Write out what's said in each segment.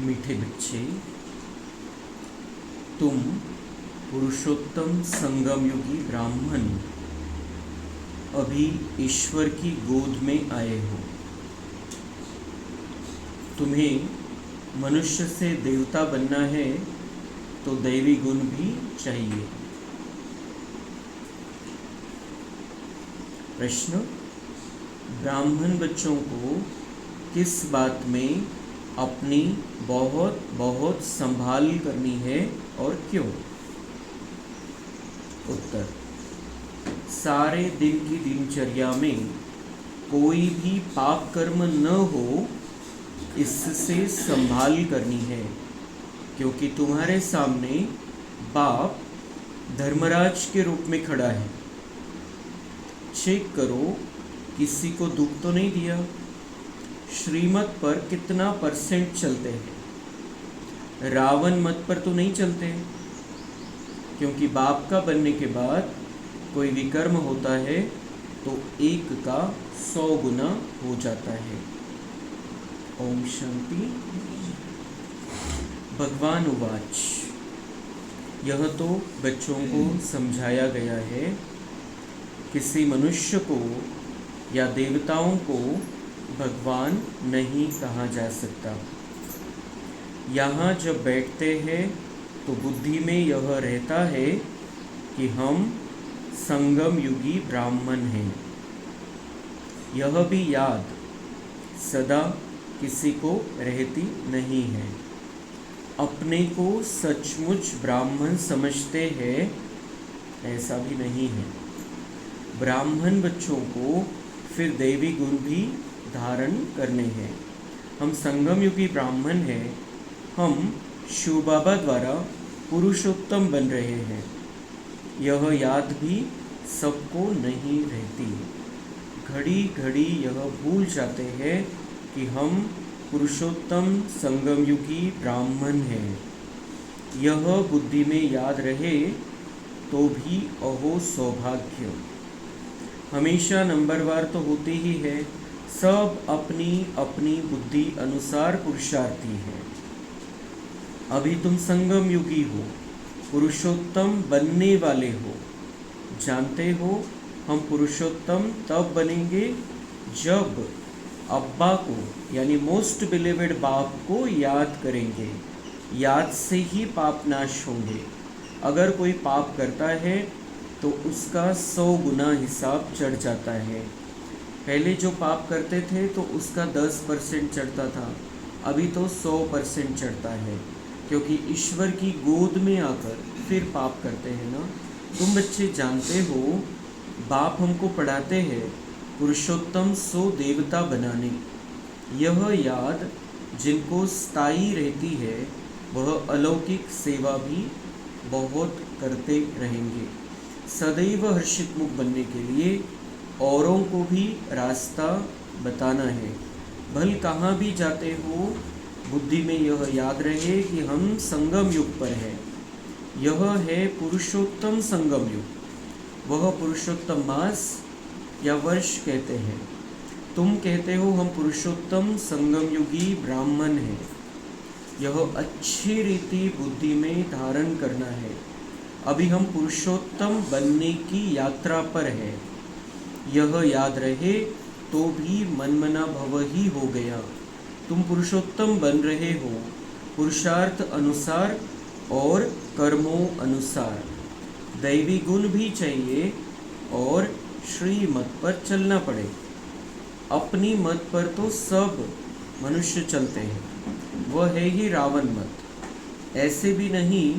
मीठे बच्चे, तुम पुरुषोत्तम संगम युगी ब्राह्मण अभी ईश्वर की गोद में आए हो। तुम्हें मनुष्य से देवता बनना है तो दैवी गुण भी चाहिए। प्रश्न: ब्राह्मण बच्चों को किस बात में अपनी बहुत बहुत संभाल करनी है और क्यों? उत्तर: सारे दिन की दिनचर्या में कोई भी पाप कर्म न हो, इससे संभाल करनी है, क्योंकि तुम्हारे सामने बाप धर्मराज के रूप में खड़ा है। चेक करो, किसी को दुख तो नहीं दिया। श्रीमत पर कितना % चलते हैं? रावण मत पर तो नहीं चलते, क्योंकि बाप का बनने के बाद कोई विकर्म होता है तो 1 का 100 गुना हो जाता है। ओम शांति। भगवान उवाच, यह तो बच्चों को समझाया गया है। किसी मनुष्य को या देवताओं को भगवान नहीं कहा जा सकता। यहाँ जब बैठते हैं तो बुद्धि में यह रहता है कि हम संगम युगी ब्राह्मण हैं। यह भी याद सदा किसी को रहती नहीं है। अपने को सचमुच ब्राह्मण समझते हैं, ऐसा भी नहीं है। ब्राह्मण बच्चों को फिर दैवी गुण भी धारण करने हैं। हम संगम युगी ब्राह्मण हैं। हम शिव बाबा द्वारा पुरुषोत्तम बन रहे हैं। यह याद भी सबको नहीं रहती। घड़ी घड़ी यह भूल जाते हैं कि हम पुरुषोत्तम संगम युगी ब्राह्मण हैं। यह बुद्धि में याद रहे तो भी अहो सौभाग्य। हमेशा नंबरवार तो होती ही है। सब अपनी अपनी बुद्धि अनुसार पुरुषार्थी है। अभी तुम संगम युगी हो, पुरुषोत्तम बनने वाले हो। जानते हो, हम पुरुषोत्तम तब बनेंगे जब अब्बा को यानी मोस्ट बिलीवेड बाप को याद करेंगे। याद से ही पाप नाश होंगे। अगर कोई पाप करता है तो उसका 100 गुना हिसाब चढ़ जाता है। पहले जो पाप करते थे तो उसका 10% चढ़ता था, अभी तो 100% चढ़ता है, क्योंकि ईश्वर की गोद में आकर फिर पाप करते हैं ना। तुम बच्चे जानते हो, बाप हमको पढ़ाते हैं पुरुषोत्तम सो देवता बनाने। यह याद जिनको स्थायी रहती है वह अलौकिक सेवा भी बहुत करते रहेंगे। सदैव हर्षित मुख बनने के लिए औरों को भी रास्ता बताना है। भल कहाँ भी जाते हो, बुद्धि में यह याद रहे कि हम संगम युग पर है। यह है पुरुषोत्तम संगम युग। वह पुरुषोत्तम मास या वर्ष कहते हैं। तुम कहते हो हम पुरुषोत्तम संगम युगी ब्राह्मण हैं। यह अच्छी रीति बुद्धि में धारण करना है। अभी हम पुरुषोत्तम बनने की यात्रा पर है। यह याद रहे तो भी मनमना भव ही हो गया। तुम पुरुषोत्तम बन रहे हो, पुरुषार्थ अनुसार और कर्मों अनुसार। दैवी गुण भी चाहिए और श्रीमत पर चलना पड़े। अपनी मत पर तो सब मनुष्य चलते हैं, वह है ही रावण मत। ऐसे भी नहीं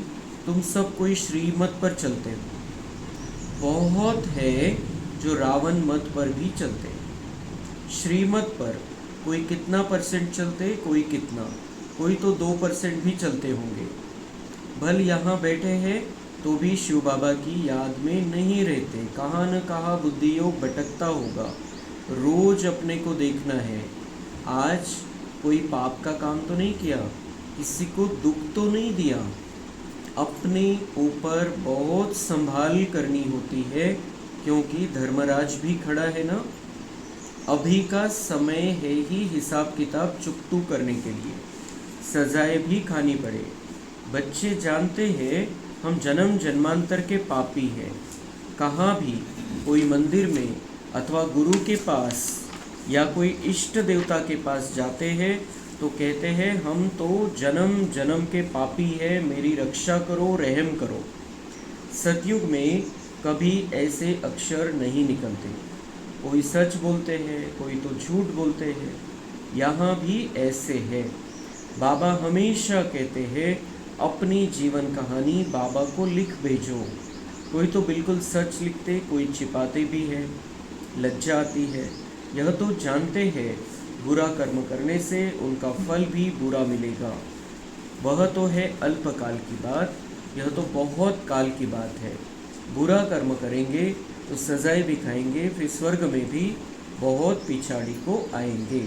तुम सब कोई श्रीमत पर चलते हो। बहुत है जो रावण मत पर भी चलते हैं। श्रीमत पर कोई कितना % चलते, कोई कितना, कोई तो 2% भी चलते होंगे। भल यहाँ बैठे हैं तो भी शिव बाबा की याद में नहीं रहते। कहाँ न कहाँ बुद्धि योग भटकता होगा। रोज अपने को देखना है। आज कोई पाप का काम तो नहीं किया, किसी को दुख तो नहीं दिया। अपने ऊपर बहुत संभाल करनी होती है, क्योंकि धर्मराज भी खड़ा है ना। अभी का समय है ही हिसाब किताब चुकतू करने के लिए। सजाएं भी खानी पड़े। बच्चे जानते हैं हम जन्म जन्मांतर के पापी हैं। कहाँ भी कोई मंदिर में अथवा गुरु के पास या कोई इष्ट देवता के पास जाते हैं तो कहते हैं हम तो जन्म जन्म के पापी हैं, मेरी रक्षा करो, रहम करो। सतयुग में कभी ऐसे अक्षर नहीं निकलते। कोई सच बोलते हैं, कोई तो झूठ बोलते हैं। यहाँ भी ऐसे है। बाबा हमेशा कहते हैं अपनी जीवन कहानी बाबा को लिख भेजो। कोई तो बिल्कुल सच लिखते, कोई छिपाते भी है। लज्जा आती है। यह तो जानते हैं बुरा कर्म करने से उनका फल भी बुरा मिलेगा। वह तो है अल्पकाल की बात, यह तो बहुत काल की बात है। बुरा कर्म करेंगे तो सजाएं भी खाएंगे, फिर स्वर्ग में भी बहुत पिछाड़ी को आएंगे।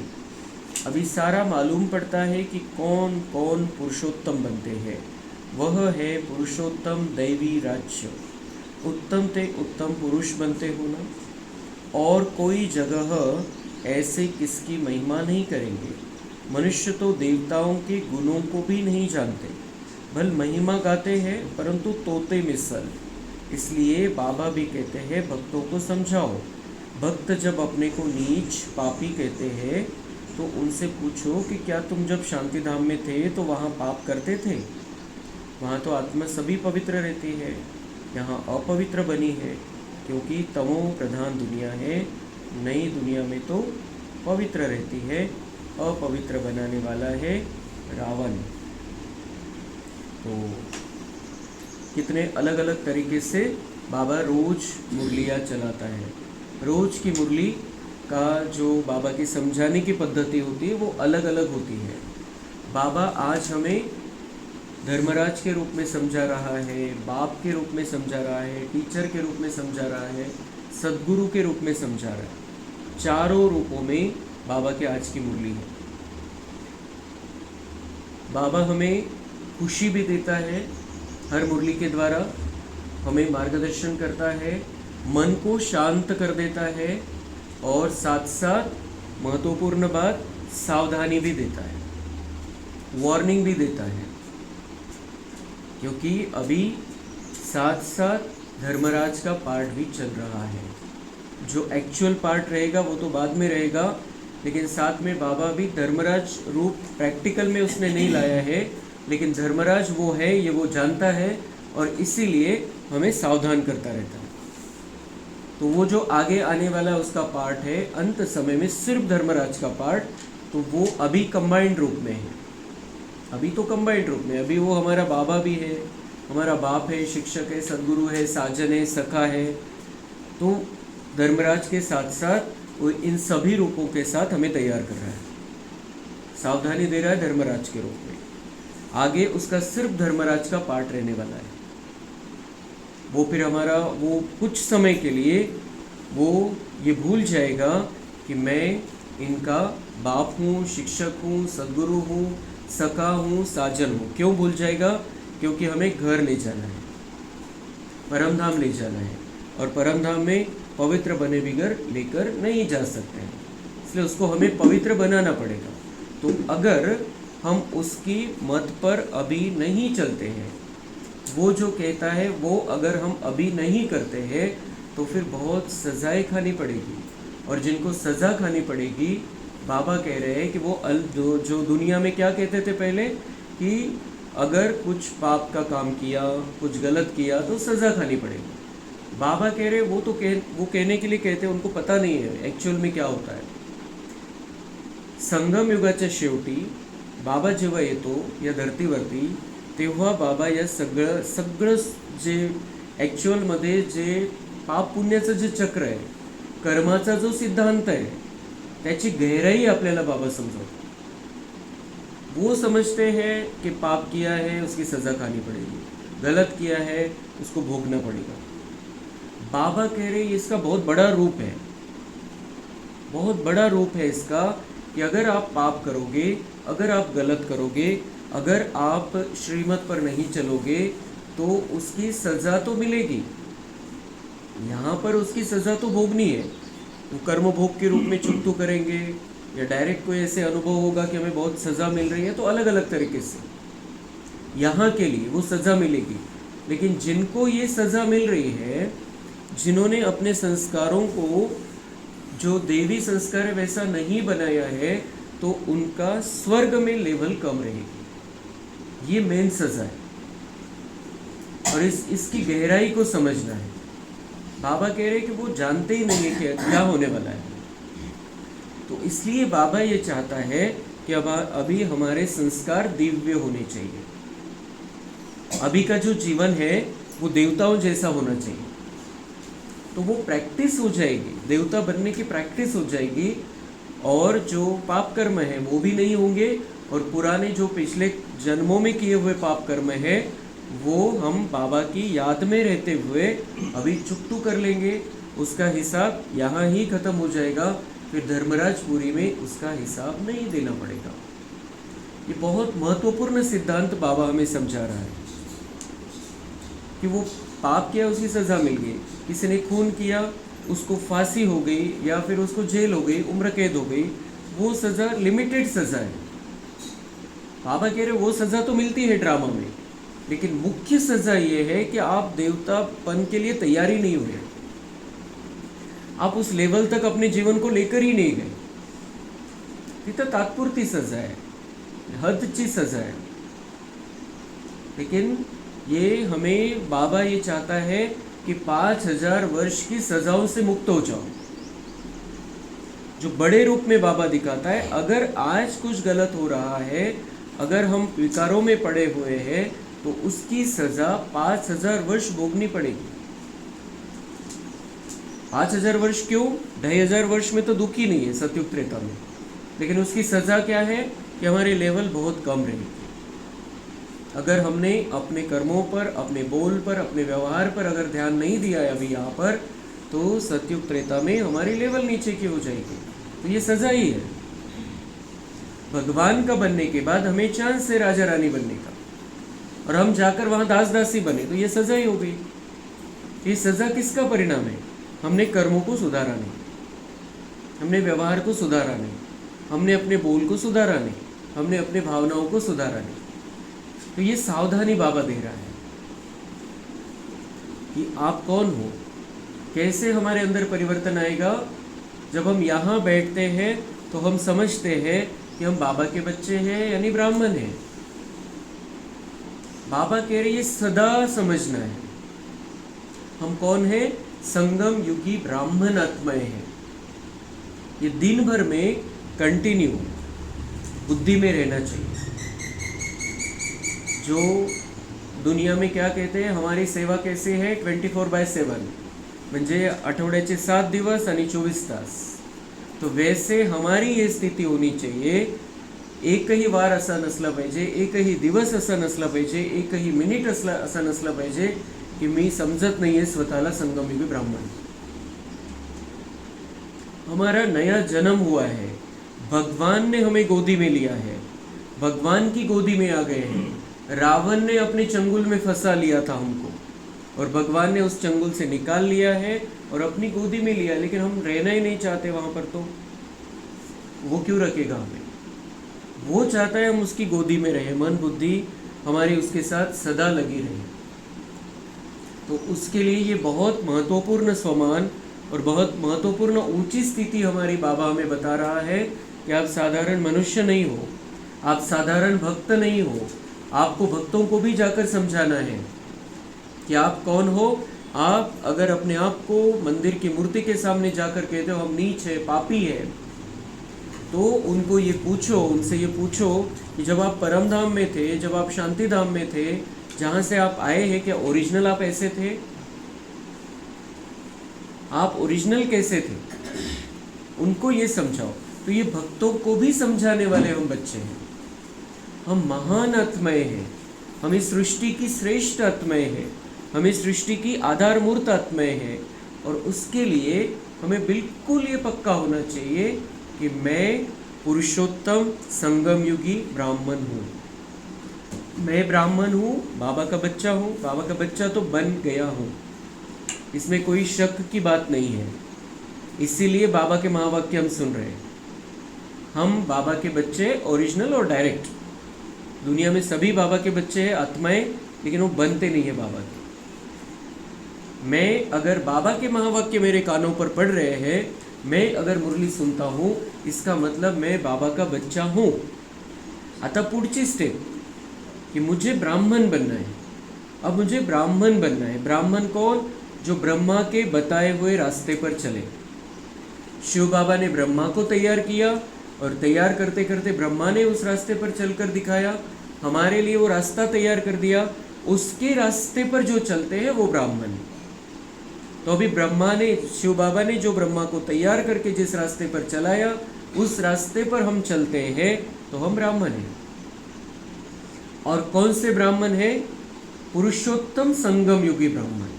अभी सारा मालूम पड़ता है कि कौन कौन पुरुषोत्तम बनते हैं। वह है पुरुषोत्तम दैवी राज्य। उत्तम ते उत्तम पुरुष बनते हो ना। और कोई जगह ऐसे किसकी महिमा नहीं करेंगे। मनुष्य तो देवताओं के गुणों को भी नहीं जानते, भल महिमा गाते हैं परंतु तोते मिसल। इसलिए बाबा भी कहते हैं भक्तों को समझाओ। भक्त जब अपने को नीच पापी कहते हैं तो उनसे पूछो कि क्या तुम जब शांति धाम में थे तो वहाँ पाप करते थे? वहाँ तो आत्मा सभी पवित्र रहती है, यहाँ अपवित्र बनी है क्योंकि तमो प्रधान दुनिया है। नई दुनिया में तो पवित्र रहती है, अपवित्र बनाने वाला है रावण। तो कितने अलग अलग तरीके से बाबा रोज मुरलियाँ चलाता है। रोज की मुरली का जो बाबा की समझाने की पद्धति होती है वो अलग अलग होती है। बाबा आज हमें धर्मराज के रूप में समझा रहा है, बाप के रूप में समझा रहा है, टीचर के रूप में समझा रहा है, सद्गुरु के रूप में समझा रहा है। चारों रूपों में बाबा के आज की मुरली है। बाबा हमें खुशी भी देता है, हर मुरली के द्वारा हमें मार्गदर्शन करता है, मन को शांत कर देता है और साथ साथ महत्वपूर्ण बात सावधानी भी देता है, वार्निंग भी देता है। क्योंकि अभी साथ साथ धर्मराज का पार्ट भी चल रहा है। जो एक्चुअल पार्ट रहेगा वो तो बाद में रहेगा, लेकिन साथ में बाबा भी धर्मराज रूप प्रैक्टिकल में उसने नहीं लाया है, लेकिन धर्मराज वो है ये वो जानता है और इसीलिए हमें सावधान करता रहता है। तो वो जो आगे आने वाला उसका पार्ट है अंत समय में सिर्फ धर्मराज का पार्ट, तो वो अभी कंबाइंड रूप में है। अभी तो कंबाइंड रूप में, अभी वो हमारा बाबा भी है, हमारा बाप है, शिक्षक है, सद्गुरु है, साजन है, सखा है। तो धर्मराज के साथ साथ वो इन सभी रूपों के साथ हमें तैयार कर रहा है, सावधानी दे रहा है धर्मराज के रूप में। आगे उसका सिर्फ धर्मराज का पार्ट रहने वाला है। वो फिर हमारा वो कुछ समय के लिए वो ये भूल जाएगा कि मैं इनका बाप हूँ, शिक्षक हूँ, सद्गुरु हूँ, सखा हूँ, साजन हूँ। क्यों भूल जाएगा? क्योंकि हमें घर ले जाना है, परम धाम ले जाना है, और परम धाम में पवित्र बने बिगर लेकर नहीं जा सकते हैं, इसलिए उसको हमें पवित्र बनाना पड़ेगा। तो अगर हम उसकी मत पर अभी नहीं चलते हैं, वो जो कहता है वो अगर हम अभी नहीं करते हैं तो फिर बहुत सज़ाएं खानी पड़ेगी। और जिनको सज़ा खानी पड़ेगी, बाबा कह रहे हैं कि वो जो दुनिया में क्या कहते थे पहले कि अगर कुछ पाप का काम किया, कुछ गलत किया तो सज़ा खानी पड़ेगी। बाबा कह रहे वो कहने के लिए कहते हैं, उनको पता नहीं है एक्चुअल में क्या होता है। संगम युगाच्या शेवटी बाबा जेव्हा येतो या धर्तीवरती, तेव्हा बाबा या सगळं जे ॲक्च्युअलमध्ये जे पाप पुण्याचं जे चक्र आहे, कर्माचा जो सिद्धांत आहे, त्याची गहराई आपल्याला बाबा समझाते। वो समझते हैं कि पाप किया है उसकी सज़ा खानी पड़ेगी, गलत किया है उसको भोगना पड़ेगा। बाबा कह रहे इसका बहुत बड़ा रूप है, बहुत बड़ा रूप है इसका, कि अगर आप पाप करोगे, अगर आप गलत करोगे, अगर आप श्रीमत पर नहीं चलोगे तो उसकी सज़ा तो मिलेगी। यहाँ पर उसकी सज़ा तो भोगनी है। तो कर्म भोग के रूप में छुट्टू करेंगे, या डायरेक्ट कोई ऐसे अनुभव होगा कि हमें बहुत सज़ा मिल रही है, तो अलग अलग तरीके से यहाँ के लिए वो सज़ा मिलेगी। लेकिन जिनको ये सज़ा मिल रही है, जिन्होंने अपने संस्कारों को जो देवी संस्कार है वैसा नहीं बनाया है, तो उनका स्वर्ग में लेवल कम रहेगी। ये मेन सज़ा है और इसकी गहराई को समझना है। बाबा कह रहे हैं कि वो जानते ही नहीं है कि क्या होने वाला है। तो इसलिए बाबा ये चाहता है कि अभी हमारे संस्कार दिव्य होने चाहिए। अभी का जो जीवन है वो देवताओं जैसा होना चाहिए। तो वो प्रैक्टिस हो जाएगी, देवता बनने की प्रैक्टिस हो जाएगी, और जो पाप कर्म है वो भी नहीं होंगे, और पुराने जो पिछले जन्मों में किए हुए पाप कर्म है वो हम बाबा की याद में रहते हुए अभी चुकतू कर लेंगे। उसका हिसाब यहाँ ही खत्म हो जाएगा, फिर धर्मराजपुरी में उसका हिसाब नहीं देना पड़ेगा। ये बहुत महत्वपूर्ण सिद्धांत बाबा हमें समझा रहा है कि वो पाप किया उसकी सज़ा मिल गई, किसी ने खून किया उसको फांसी हो गई या फिर उसको जेल हो गई, उम्र कैद हो गई, वो सज़ा लिमिटेड सज़ा है। बाबा कह रहे वो सज़ा तो मिलती है ड्रामा में, लेकिन मुख्य सज़ा ये है कि आप देवतापन के लिए तैयारी नहीं हुए, आप उस लेवल तक अपने जीवन को लेकर ही नहीं गए। ये तो तात्पुरती सज़ा है, हदची सज़ा है। लेकिन ये हमें बाबा ये चाहता है कि 5000 वर्ष की सजाओं से मुक्त हो जाओ, जो बड़े रूप में बाबा दिखाता है। अगर आज कुछ गलत हो रहा है, अगर हम विकारों में पड़े हुए हैं, तो उसकी सजा 5000 वर्ष भोगनी पड़ेगी। 5000 वर्ष क्यों? 2500 वर्ष में तो दुख ही नहीं है सतयुग त्रेता में, लेकिन उसकी सजा क्या है कि हमारे लेवल बहुत कम रहेगी। अगर हमने अपने कर्मों पर, अपने बोल पर, अपने व्यवहार पर अगर ध्यान नहीं दिया है अभी यहाँ पर, तो सतयुग त्रेता में हमारी लेवल नीचे की हो जाएगी। तो ये सजा ही है। भगवान का बनने के बाद हमें चांस है राजा रानी बनने का, और हम जाकर वहाँ दास दासी बने, तो ये सजा ही हो गई। ये सजा किसका परिणाम है? हमने कर्मों को सुधारा नहीं, हमने व्यवहार को सुधारा नहीं, हमने अपने बोल को सुधारा नहीं, हमने अपने भावनाओं को सुधारा नहीं। तो ये सावधानी बाबा दे रहा है कि आप कौन हो, कैसे हमारे अंदर परिवर्तन आएगा। जब हम यहाँ बैठते हैं तो हम समझते हैं कि हम बाबा के बच्चे हैं, यानी ब्राह्मण हैं। बाबा कह रहे ये सदा समझना है हम कौन है। संगम युगी ब्राह्मण आत्माएं हैं। ये दिन भर में कंटिन्यू बुद्धि में रहना चाहिए। जो दुनिया में क्या कहते हैं, हमारी सेवा कैसे है, 24/7 म्हणजे आठवड्याचे 7 दिवस आणि 24 तास। तो वैसे हमारी ये स्थिति होनी चाहिए। एकही वार असा नसला पाहिजे, एकही दिवस असा नसला पाहिजे, एकही मिनिट असा नसला पाहिजे कि मी समझत नहीं है स्वतःला संगमयुगी ब्राह्मण। हमारा नया जन्म हुआ है, भगवान ने हमें गोदी में लिया है, भगवान की गोदी में आ गए हैं। रावण ने अपने चंगुल में फंसा लिया था हमको, और भगवान ने उस चंगुल से निकाल लिया है और अपनी गोदी में लिया। लेकिन हम रहना ही नहीं चाहते वहाँ पर, तो वो क्यों रखेगा हमें? वो चाहता है हम उसकी गोदी में रहे, मन बुद्धि हमारी उसके साथ सदा लगी रहे। तो उसके लिए ये बहुत महत्वपूर्ण स्वमान और बहुत महत्वपूर्ण ऊंची स्थिति हमारी बाबा हमें बता रहा है कि आप साधारण मनुष्य नहीं हो, आप साधारण भक्त नहीं हो। आपको भक्तों को भी जाकर समझाना है कि आप कौन हो। आप अगर अपने आप को मंदिर की मूर्ति के सामने जाकर कहते हो हम नीच है, पापी है, तो उनको ये पूछो, उनसे ये पूछो कि जब आप परम धाम में थे, जब आप शांति धाम में थे, जहाँ से आप आए हैं, क्या ओरिजिनल आप ऐसे थे? आप ओरिजिनल कैसे थे? उनको ये समझाओ। तो ये भक्तों को भी समझाने वाले हम बच्चे हैं। हम महान आत्माएं हैं, हम इस सृष्टि की श्रेष्ठ आत्माएं हैं, हम इस सृष्टि की आधारमूर्त आत्माएं हैं। और उसके लिए हमें बिल्कुल ये पक्का होना चाहिए कि मैं पुरुषोत्तम संगम युगी ब्राह्मण हूँ। मैं ब्राह्मण हूँ, बाबा का बच्चा हूँ, बाबा का बच्चा तो बन गया हूँ, इसमें कोई शक की बात नहीं है। इसीलिए बाबा के महावाक्य हम सुन रहे हैं। हम बाबा के बच्चे ओरिजिनल और डायरेक्ट। दुनिया में सभी बाबा के बच्चे हैं, आत्माएं, लेकिन वो बनते नहीं है बाबा के। मैं अगर बाबा के महावाक्य मेरे कानों पर पड़ रहे हैं, मैं अगर मुरली सुनता हूँ, इसका मतलब मैं बाबा का बच्चा हूँ। आता पुढची स्टेप कि मुझे ब्राह्मण बनना है। अब मुझे ब्राह्मण बनना है। ब्राह्मण कौन? जो ब्रह्मा के बताए हुए रास्ते पर चले। शिव बाबा ने ब्रह्मा को तैयार किया और तैयार करते करते ब्रह्मा ने उस रास्ते पर चलकर दिखाया, हमारे लिए वो रास्ता तैयार कर दिया। उसके रास्ते पर जो चलते हैं वो ब्राह्मण। तो अभी ब्रह्मा ने, शिव बाबा ने जो ब्रह्मा को तैयार करके जिस रास्ते पर चलाया, उस रास्ते पर हम चलते हैं तो हम ब्राह्मण हैं। और कौन से ब्राह्मण हैं? पुरुषोत्तम संगम युगी ब्राह्मण।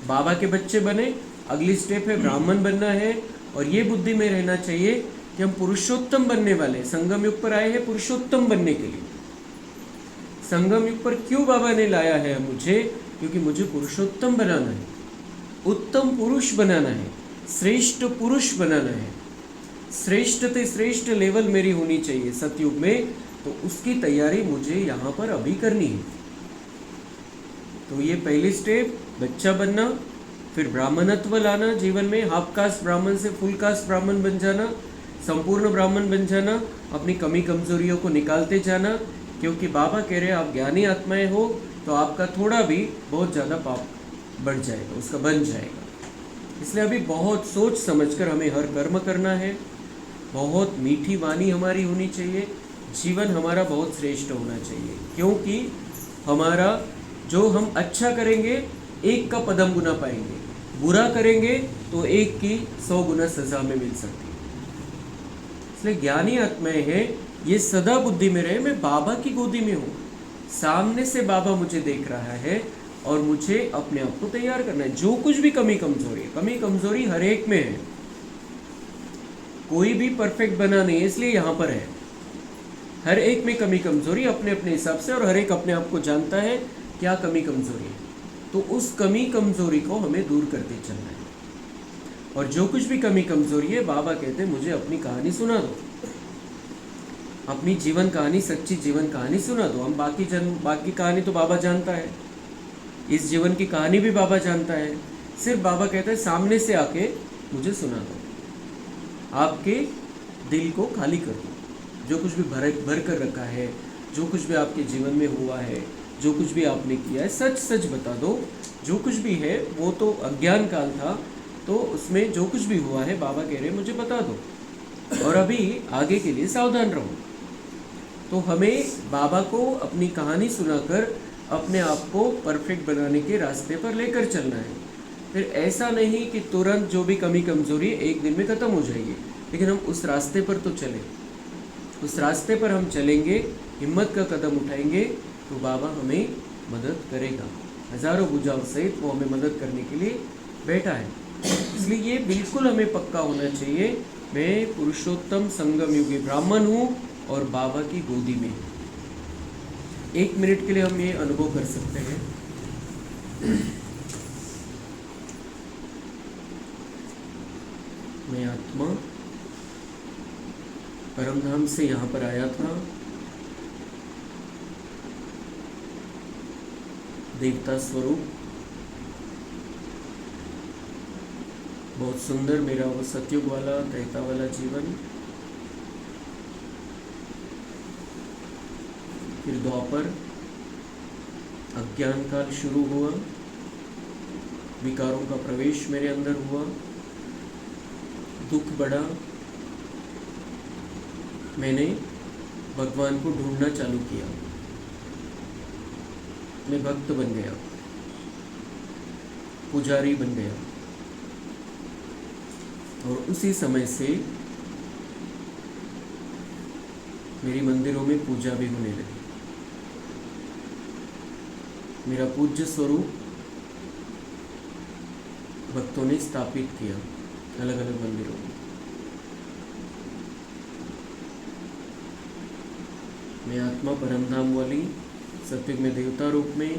बाबा के बच्चे बने, अगली स्टेप है ब्राह्मण बनना है। और ये बुद्धि में रहना चाहिए कि हम पुरुषोत्तम बनने वाले, संगम युग पर आए हैं पुरुषोत्तम बनने के लिए। संगम युग पर क्यों बाबा ने लाया है मुझे? क्योंकि मुझे पुरुषोत्तम बनाना है, उत्तम पुरुष बनाना है, श्रेष्ठ पुरुष बनाना है। श्रेष्ठ से श्रेष्ठ लेवल मेरी होनी चाहिए सतयुग में, तो उसकी तैयारी मुझे यहाँ पर अभी करनी है। तो ये पहली स्टेप बच्चा बनना, फिर ब्राह्मणत्व लाना जीवन में, हाफ कास्ट ब्राह्मण से फुल कास्ट ब्राह्मण बन जाना, संपूर्ण ब्राह्मण बन जाना, अपनी कमी कमजोरियों को निकालते जाना। क्योंकि बाबा कह रहे हैं आप ज्ञानी आत्माएं हो तो आपका थोड़ा भी बहुत ज़्यादा पाप बढ़ जाएगा, उसका बन जाएगा। इसलिए अभी बहुत सोच समझकर हमें हर कर्म करना है। बहुत मीठी वाणी हमारी होनी चाहिए, जीवन हमारा बहुत श्रेष्ठ होना चाहिए। क्योंकि हमारा जो हम अच्छा करेंगे 1 का पदम गुना पाएंगे, बुरा करेंगे तो 1 की 100 गुना सजा में मिल सकती है। इसलिए ज्ञानी आत्माएं हैं, ये सदा बुद्धि में रहे मैं बाबा की गोदी में हूँ, सामने से बाबा मुझे देख रहा है और मुझे अपने आप को तैयार करना है। जो कुछ भी कमी कमजोरी हर एक में है, कोई भी परफेक्ट बना नहीं है, इसलिए यहाँ पर है। हर एक में कमी कमजोरी अपने अपने हिसाब से, और हर एक अपने आप को जानता है क्या कमी कमजोरी है। तो उस कमी कमजोरी को हमें दूर करते चलना है। और जो कुछ भी कमी कमजोरी है, बाबा कहते हैं मुझे अपनी कहानी सुना दो, अपनी जीवन कहानी, सच्ची जीवन कहानी सुना दो। हम बाकी कहानी तो बाबा जानता है, इस जीवन की कहानी भी बाबा जानता है। सिर्फ बाबा कहता है सामने से आके मुझे सुना दो, आपके दिल को खाली कर दो। जो कुछ भी भर कर रखा है, जो कुछ भी आपके जीवन में हुआ है, जो कुछ भी आपने किया है, सच सच बता दो। जो कुछ भी है वो तो अज्ञान काल था, तो उसमें जो कुछ भी हुआ है बाबा कह रहे मुझे बता दो, और अभी आगे के लिए सावधान रहो। तो हमें बाबा को अपनी कहानी सुनाकर अपने आप को परफेक्ट बनाने के रास्ते पर लेकर चलना है। फिर ऐसा नहीं कि तुरंत जो भी कमी कमजोरी एक दिन में ख़त्म हो जाएगी, लेकिन हम उस रास्ते पर तो चलें। उस रास्ते पर हम चलेंगे, हिम्मत का कदम उठाएंगे, तो बाबा हमें मदद करेगा। हजारों भुजाओं सहित वो हमें मदद करने के लिए बैठा है। इसलिए ये बिल्कुल हमें पक्का होना चाहिए, मैं पुरुषोत्तम संगम युगी ब्राह्मण हूँ और बाबा की गोदी में। 1 मिनट के लिए हम ये अनुभव कर सकते हैं। मैं आत्मा परमधाम से यहाँ पर आया था, देवता स्वरूप, बहुत सुंदर मेरा वो सतयुग वाला त्रेता वाला जीवन। फिर द्वापर, अज्ञान काल शुरू हुआ, विकारों का प्रवेश मेरे अंदर हुआ, दुख बढ़ा, मैंने भगवान को ढूंढना चालू किया, मैं भक्त बन गया, पुजारी बन गया, और उसी समय से मेरी मंदिरों में पूजा भी होने लगी। मेरा पूज्य स्वरूप भक्तों ने स्थापित किया अलग अलग मंदिरों में। मैं आत्मा परमधाम वाली सत्युग में देवता रूप में,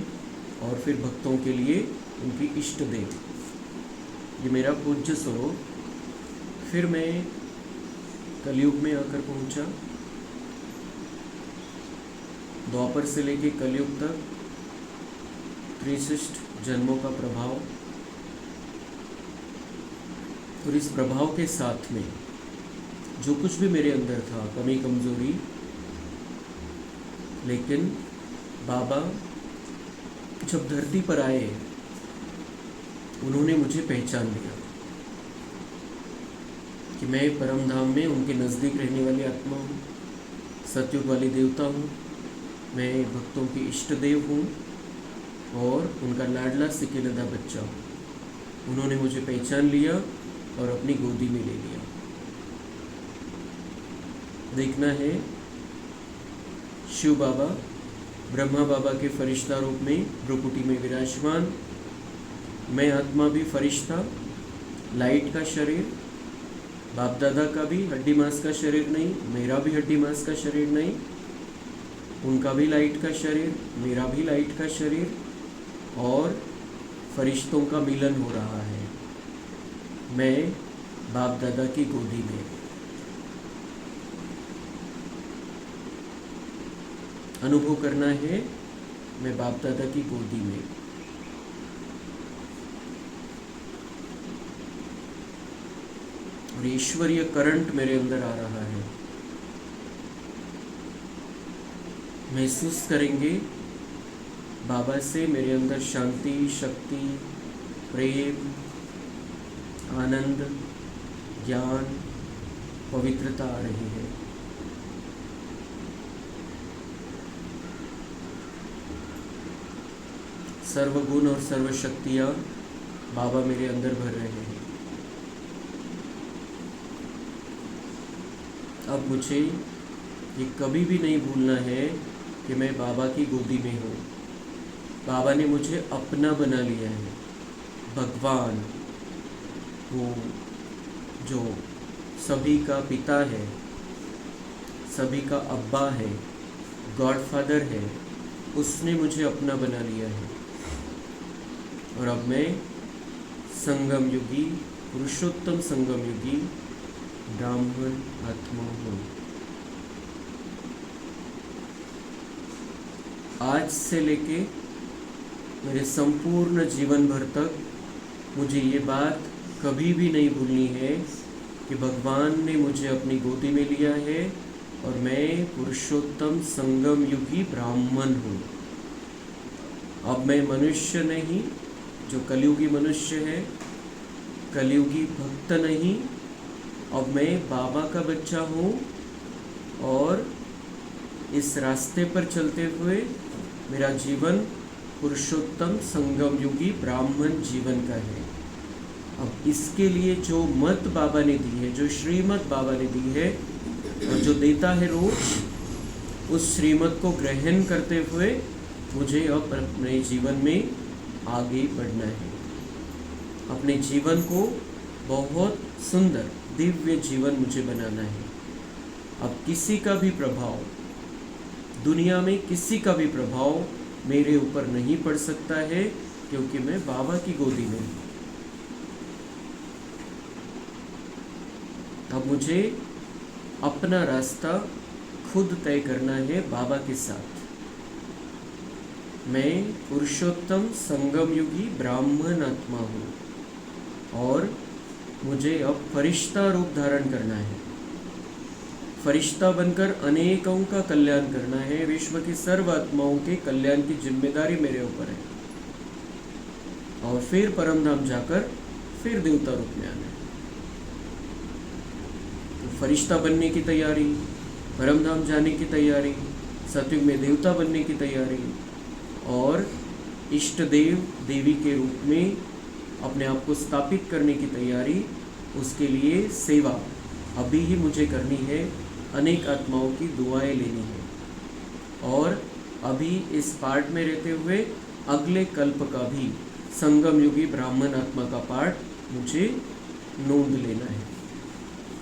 और फिर भक्तों के लिए उनकी इष्ट देव, ये मेरा पूज्य स्वरूप। फिर मैं कलयुग में आकर पहुंचा। द्वापर से लेके कलयुग तक 63 जन्मों का प्रभाव, और इस प्रभाव के साथ में जो कुछ भी मेरे अंदर था, कमी कमजोरी, लेकिन बाबा जब धरती पर आए उन्होंने मुझे पहचान लिया कि मैं परम धाम में उनके नज़दीक रहने वाली आत्मा हूँ, सतयुग वाली देवता हूँ, मैं भक्तों की इष्ट देव हूँ और उनका लाडला सिकेलदा बच्चा हूँ। उन्होंने मुझे पहचान लिया और अपनी गोदी में ले लिया। देखना है शिव बाबा ब्रह्मा बाबा के फरिश्ता रूप में भ्रुकुटी में विराजमान, मैं आत्मा भी फरिश्ता, लाइट का शरीर, बाप दादा का भी हड्डी मांस का शरीर नहीं, मेरा भी हड्डी मांस का शरीर नहीं, उनका भी लाइट का शरीर, मेरा भी लाइट का शरीर, और फरिश्तों का मिलन हो रहा है। मैं बाप दादा की गोदी में। अनुभव करना है मैं बाप दादा की गोदी में। और ईश्वरीय करंट मेरे अंदर आ रहा है। महसूस करेंगे बाबा से मेरे अंदर शांति, शक्ति, प्रेम, आनंद, ज्ञान, पवित्रता आ रही है। सर्वगुण और सर्व शक्तियाँ बाबा मेरे अंदर भर रहे हैं। अब मुझे ये कभी भी नहीं भूलना है कि मैं बाबा की गोदी में हूँ। बाबा ने मुझे अपना बना लिया है। भगवान, वो जो सभी का पिता है, सभी का अब्बा है, गॉडफादर है, उसने मुझे अपना बना लिया है। और अब मैं संगम युगी, पुरुषोत्तम संगम युगी ब्राह्मण आत्मा हूँ। आज से लेके मेरे संपूर्ण जीवन भर तक मुझे ये बात कभी भी नहीं भूलनी है कि भगवान ने मुझे अपनी गोदी में लिया है और मैं पुरुषोत्तम संगम युगी ब्राह्मण हूँ। अब मैं मनुष्य नहीं जो कलयुगी मनुष्य है, कलयुगी भक्त नहीं, अब मैं बाबा का बच्चा हूँ और इस रास्ते पर चलते हुए मेरा जीवन पुरुषोत्तम संगम युगी ब्राह्मण जीवन का है। अब इसके लिए जो मत बाबा ने दी है, जो श्रीमत बाबा ने दी है और जो देता है रोज, उस श्रीमत को ग्रहण करते हुए मुझे अब अपने जीवन में आगे बढ़ना है। अपने जीवन को बहुत सुंदर दिव्य जीवन मुझे बनाना है। अब किसी का भी प्रभाव, दुनिया में किसी का भी प्रभाव मेरे ऊपर नहीं पड़ सकता है, क्योंकि मैं बाबा की गोदी में हूँ। अब मुझे अपना रास्ता खुद तय करना है बाबा के साथ। मैं पुरुषोत्तम संगम युगी ब्राह्मण आत्मा हूँ और मुझे अब फरिश्ता रूप धारण करना है। फरिश्ता बनकर अनेकों का कल्याण करना है। विश्व की सर्व आत्माओं के कल्याण की जिम्मेदारी मेरे ऊपर है। और फिर परम धाम जाकर फिर देवता रूप में आना है। तो फरिश्ता बनने की तैयारी, परम धाम जाने की तैयारी, सतयुग में देवता बनने की तैयारी और इष्ट देव देवी के रूप में अपने आप को स्थापित करने की तैयारी, उसके लिए सेवा अभी ही मुझे करनी है। अनेक आत्माओं की दुआएं लेनी है और अभी इस पार्ट में रहते हुए अगले कल्प का भी संगम युगी ब्राह्मण आत्मा का पार्ट मुझे नोंद लेना है।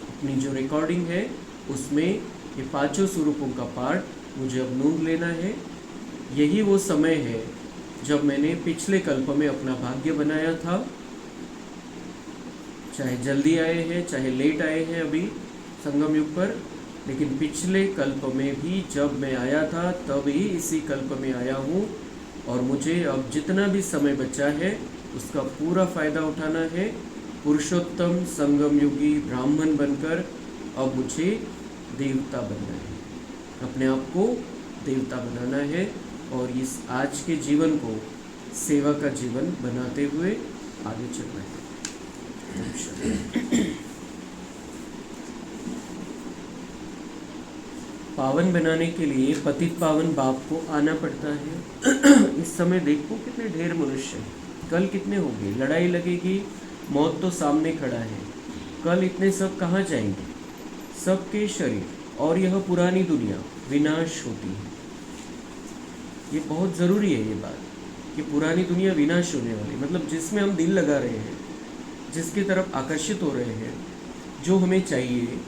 अपनी जो रिकॉर्डिंग है उसमें ये पांचों स्वरूपों का पार्ट मुझे अब नोंद लेना है। यही वो समय है जब मैंने पिछले कल्प में अपना भाग्य बनाया था। चाहे जल्दी आए हैं, चाहे लेट आए हैं, अभी संगम युग पर, लेकिन पिछले कल्प में भी जब मैं आया था तभी इसी कल्प में आया हूँ, और मुझे अब जितना भी समय बचा है उसका पूरा फ़ायदा उठाना है। पुरुषोत्तम संगम युगी ब्राह्मण बनकर अब मुझे देवता बनना है, अपने आप को देवता बनाना है, और इस आज के जीवन को सेवा का जीवन बनाते हुए आगे चलना है। पावन बनाने के लिए पतित पावन बाप को आना पड़ता है। इस समय देखो कितने ढेर मनुष्य हैं, कल कितने होंगे, लड़ाई लगेगी, मौत तो सामने खड़ा है, कल इतने सब कहाँ जाएंगे, सबके शरीर, और यह पुरानी दुनिया विनाश होती है। ये बहुत ज़रूरी है ये बात कि पुरानी दुनिया विनाश होने वाली, मतलब जिसमें हम दिल लगा रहे हैं, जिसकी तरफ आकर्षित हो रहे हैं, जो हमें चाहिए,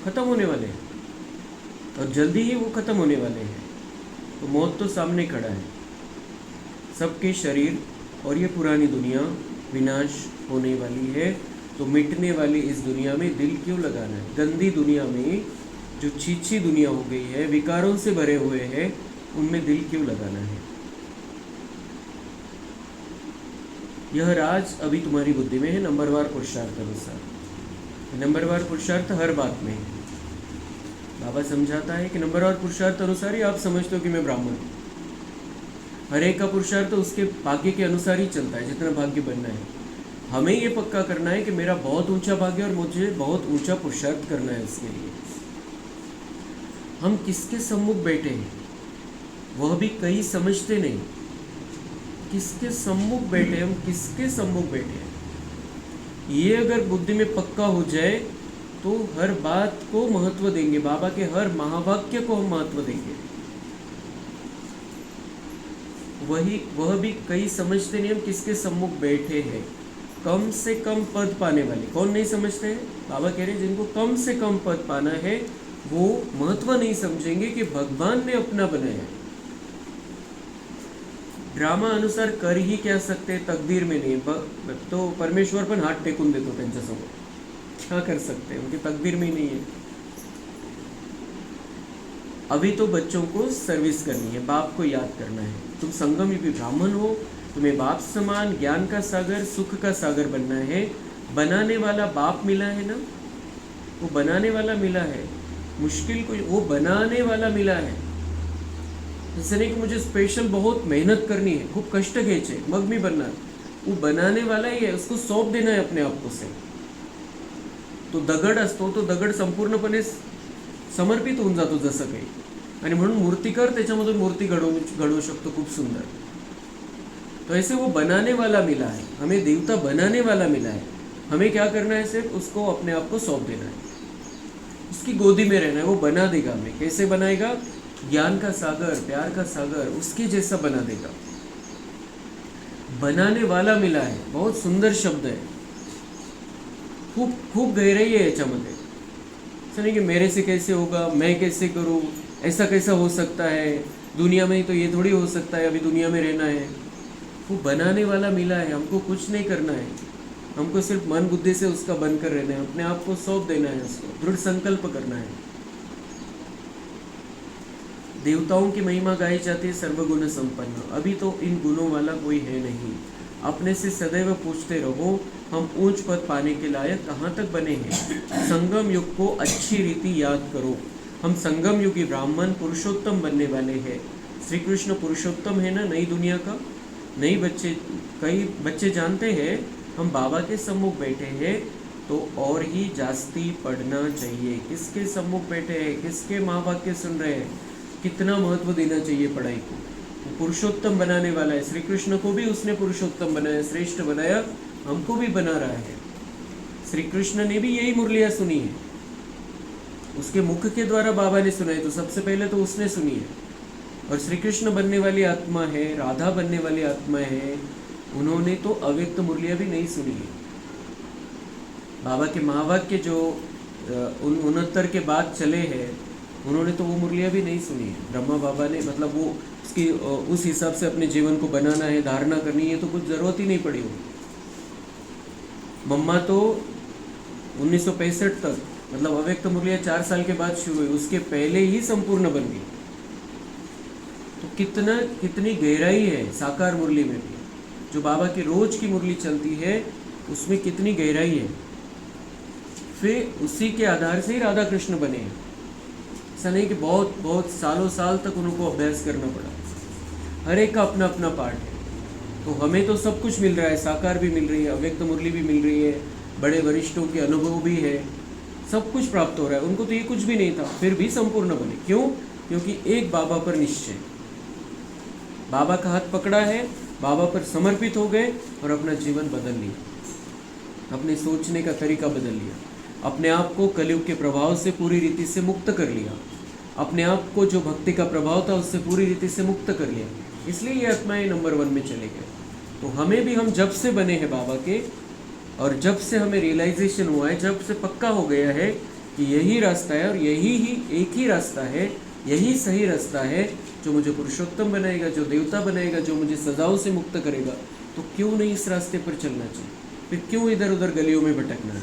ख़त्म होने वाले हैं, और जल्दी ही वो ख़त्म होने वाले हैं। तो मौत तो सामने खड़ा है, सबके शरीर और ये पुरानी दुनिया विनाश होने वाली है। तो मिटने वाली इस दुनिया में दिल क्यों लगाना है? गंदी दुनिया में, जो छीछी दुनिया हो गई है, विकारों से भरे हुए हैं, उनमें दिल क्यों लगाना है? यह राज अभी तुम्हारी बुद्धि में है, नंबरवार पुरुषार्थ अनुसार। नंबरवार पुरुषार्थ हर बात में है। बाबा समझाता है कि नंबरवार पुरुषार्थ अनुसार ही आप समझते हो कि मैं ब्राह्मण हूँ। हर एक का पुरुषार्थ तो उसके भाग्य के अनुसार ही चलता है, जितना भाग्य बनना है। हमें ये पक्का करना है कि मेरा बहुत ऊंचा भाग्य और मुझे बहुत ऊंचा पुरुषार्थ करना है। उसके लिए हम किसके सम्मुख बैठे हैं वह भी कई समझते नहीं। किसके सम्मुख बैठे, हम किसके सम्मुख बैठे हैं, ये अगर बुद्धि में पक्का हो जाए तो हर बात को महत्व देंगे, बाबा के हर महावाक्य को हम महत्व देंगे। वह भी कई समझते नहीं हम किसके सम्मुख बैठे हैं। कम से कम पद पाने वाले कौन नहीं समझते हैं? बाबा कह रहे हैं जिनको कम से कम पद पाना है वो महत्व नहीं समझेंगे कि भगवान ने अपना बनाया है। ड्रामा अनुसार कर ही क्या सकते, तकदीर में नहीं, तो परमेश्वर पण हात टेकून देतो त्यांच्यासमोर, क्या कर सकते हैं, उनकी तकदीर में ही नहीं है। अभी तो बच्चों को सर्विस करनी है, बाप को याद करना है। तुम संगम युगी ब्राह्मण हो, तुम्हें बाप समान ज्ञान का सागर, सुख का सागर बनना है। बनाने वाला बाप मिला है ना, वो बनाने वाला मिला है, मुश्किल को वो बनाने वाला मिला है। जैसे नहीं कि मुझे स्पेशल बहुत मेहनत करनी है, खूब कष्ट घ्यायचे मग मी बनणार, वो बनाने वाला ही है, उसको सौंप देना है अपने आप को से। तो दगड असतो, तो दगड संपूर्णपणे समर्पित होऊन जातो जसं काही, आणि म्हणून मूर्तिकार त्याच्यामधून मूर्ति घडवू शकतो खूप सुंदर। तो ऐसे वो बनाने वाला मिला है, हमें देवता बनाने वाला मिला है। हमें क्या करना है? सिर्फ उसको अपने आप को सौंप देना है, उसकी गोदी में रहना है, वो बना देगा हमें। कैसे बनाएगा? ज्ञान का सागर, प्यार का सागर, उसके जैसा बना देगा। बनाने वाला मिला है, बहुत सुंदर शब्द है, खूब खूब गहराई है याच्यामध्ये। ऐसा नहीं कि मेरे से कैसे होगा, मैं कैसे करूँ, ऐसा कैसा हो सकता है, दुनिया में ही तो ये थोड़ी हो सकता है, अभी दुनिया में रहना है। वो बनाने वाला मिला है, हमको कुछ नहीं करना है, हमको सिर्फ मन बुद्धि से उसका बनकर रहना है, अपने आप को सौंप देना है, उसको दृढ़ संकल्प करना है। देवताओं की महिमा गाई जाती है सर्वगुण संपन्न। अभी तो इन गुणों वाला कोई है नहीं। अपने से सदैव पूछते रहो, हम ऊंच पद पाने के लायक कहाँ तक बने हैं। संगम युग को अच्छी रीति याद करो। हम संगम युगी ब्राह्मण पुरुषोत्तम बनने वाले हैं। श्री कृष्ण पुरुषोत्तम है ना नई दुनिया का। कई बच्चे जानते हैं हम बाबा के सम्मुख बैठे हैं, तो और ही जास्ती पढ़ना चाहिए। किसके सम्मुख बैठे हैं, किसके महावाक्य सुन रहे हैं, कितना महत्व देना चाहिए पढ़ाई को। वो पुरुषोत्तम बनाने वाला है। श्री कृष्ण को भी उसने पुरुषोत्तम बनाया, श्रेष्ठ बनाया, हमको भी बना रहा है। श्री कृष्ण ने भी यही मुरलियाँ सुनी है, उसके मुख के द्वारा बाबा ने सुनाई, तो सबसे पहले तो उसने सुनी है। और श्री कृष्ण बनने वाली आत्मा है, राधा बनने वाली आत्मा है, उन्होंने तो अव्यक्त मुरलियाँ भी नहीं सुनी है। बाबा के महावाक्य जो 69 के बाद चले हैं, उन्होंने तो वो मुरलियाँ भी नहीं सुनी है। ब्रह्मा बाबा ने, मतलब वो उसकी उस हिसाब से अपने जीवन को बनाना है, धारणा करनी है, तो कुछ ज़रूरत ही नहीं पड़ी हो। मम्मा तो 1965 तक मतलब अव्यक्त मुरलियाँ 4 साल के बाद शुरू हुई, उसके पहले ही संपूर्ण बन गई। तो कितनी गहराई है साकार मुरली में भी। जो बाबा की रोज की मुरली चलती है उसमें कितनी गहराई है। फिर उसी के आधार से ही राधा कृष्ण बने हैं। ऐसा नहीं कि बहुत बहुत सालों साल तक उनको अभ्यास करना पड़ा। हर एक का अपना अपना पार्ट है। तो हमें तो सब कुछ मिल रहा है, साकार भी मिल रही है, अव्यक्त मुरली भी मिल रही है, बड़े वरिष्ठों के अनुभव भी है, सब कुछ प्राप्त हो रहा है। उनको तो ये कुछ भी नहीं था, फिर भी संपूर्ण बने। क्यों? क्योंकि एक बाबा पर निश्चय, बाबा का हाथ पकड़ा है, बाबा पर समर्पित हो गए और अपना जीवन बदल लिया, अपने सोचने का तरीका बदल लिया, अपने आप को कलयुग के प्रभाव से पूरी रीति से मुक्त कर लिया, अपने आप को जो भक्ति का प्रभाव था उससे पूरी रीति से मुक्त कर लिया। इसलिए ये आत्माएं नंबर 1 में चले गए। तो हमें भी, हम जब से बने हैं बाबा के, और जब से हमें रियलाइजेशन हुआ है, जब से पक्का हो गया है कि यही रास्ता है और यही ही एक ही रास्ता है, यही सही रास्ता है जो मुझे पुरुषोत्तम बनाएगा, जो देवता बनाएगा, जो मुझे सजाओं से मुक्त करेगा, तो क्यों नहीं इस रास्ते पर चलना चाहिए? फिर क्यों इधर उधर गलियों में भटकना है?